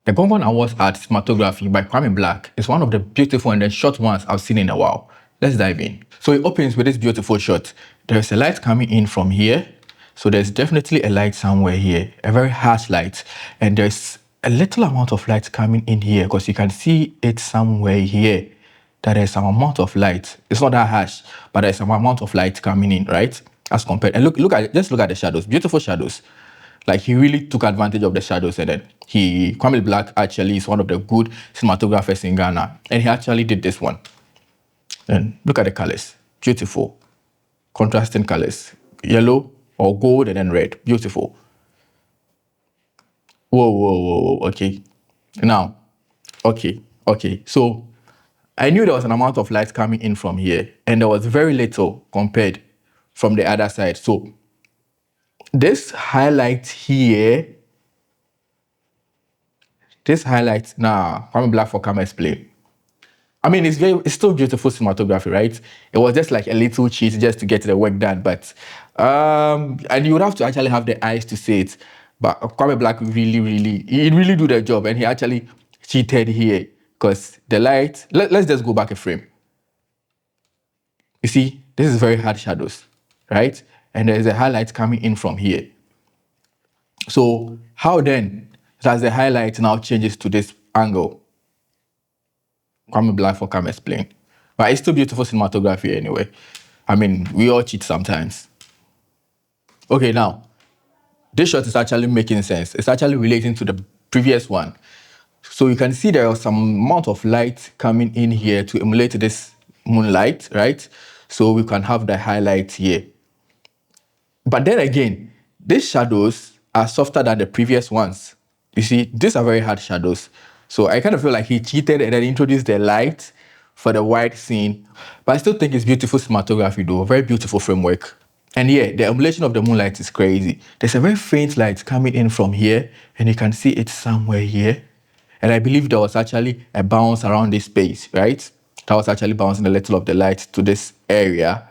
The Gong Gong Awards at Cinematography by Kwame Blaq is one of the beautiful and the short ones I've seen in a while. Let's dive in. So it opens with this beautiful shot. There's a light coming in from here. So there's definitely a light somewhere here, a very harsh light. And there's a little amount of light coming in here because you can see it somewhere here that there's some amount of light. It's not that harsh, but there's some amount of light coming in, right? As compared, and look at just look at the shadows, beautiful shadows. Like he really took advantage of the shadows, and then Kwame Blaq actually is one of the good cinematographers in Ghana, and he actually did this one. And look at the colors, beautiful, contrasting colors, yellow or gold and then red, beautiful. Whoa, okay. Now, okay. So I knew there was an amount of light coming in from here, and there was very little compared from the other side. So this highlight here, Kwame Blaq for Come explain. I mean, it's still beautiful cinematography, right? It was just like a little cheat just to get the work done, but and you would have to actually have the eyes to see it. But Kwame Blaq really do the job, and he actually cheated here because the light. Let's just go back a frame. You see, this is very hard shadows, right? And there's a highlight coming in from here. So how then does the highlight now changes to this angle? Kwame Blaq for Come explain. But it's still beautiful cinematography anyway. I mean, we all cheat sometimes. Okay, now, this shot is actually making sense. It's actually relating to the previous one. So you can see there is some amount of light coming in here to emulate this moonlight, right? So we can have the highlight here. But then again, these shadows are softer than the previous ones. You see, these are very hard shadows. So I kind of feel like he cheated and then introduced the light for the wide scene. But I still think it's beautiful cinematography though, very beautiful framework. And yeah, the emulation of the moonlight is crazy. There's a very faint light coming in from here, and you can see it somewhere here. And I believe there was actually a bounce around this space, right? That was actually bouncing a little of the light to this area.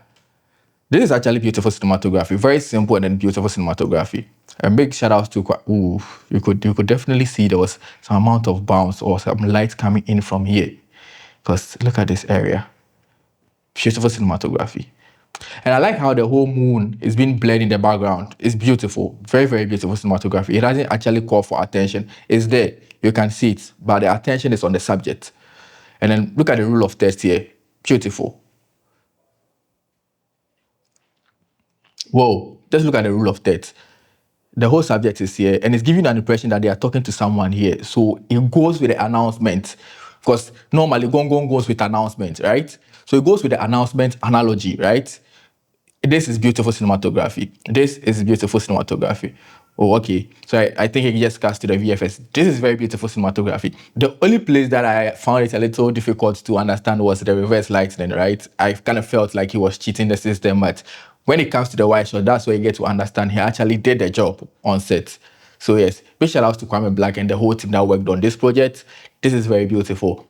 This is actually beautiful cinematography, very simple and then beautiful cinematography. A big shout out to you could definitely see there was some amount of bounce or some light coming in from here. Because look at this area. Beautiful cinematography. And I like how the whole moon is being blurred in the background. It's beautiful, very beautiful cinematography. It doesn't actually call for attention. It's there, you can see it, but the attention is on the subject. And then look at the rule of thirds here, beautiful. Whoa, just look at the rule of thirds. The whole subject is here, and it's giving an impression that they are talking to someone here. So it goes with the announcement, because normally Gong Gong goes with announcement, right? So it goes with the announcement analogy, right? This is beautiful cinematography. This is beautiful cinematography. Oh, okay. So I think it just cast to the VFS. This is very beautiful cinematography. The only place that I found it a little difficult to understand was the reverse lighting, right? I kind of felt like he was cheating the system, but when it comes to the wide shot, that's where you get to understand he actually did the job on set. So yes, big shout out to Kwame Blaq and the whole team that worked on this project. This is very beautiful.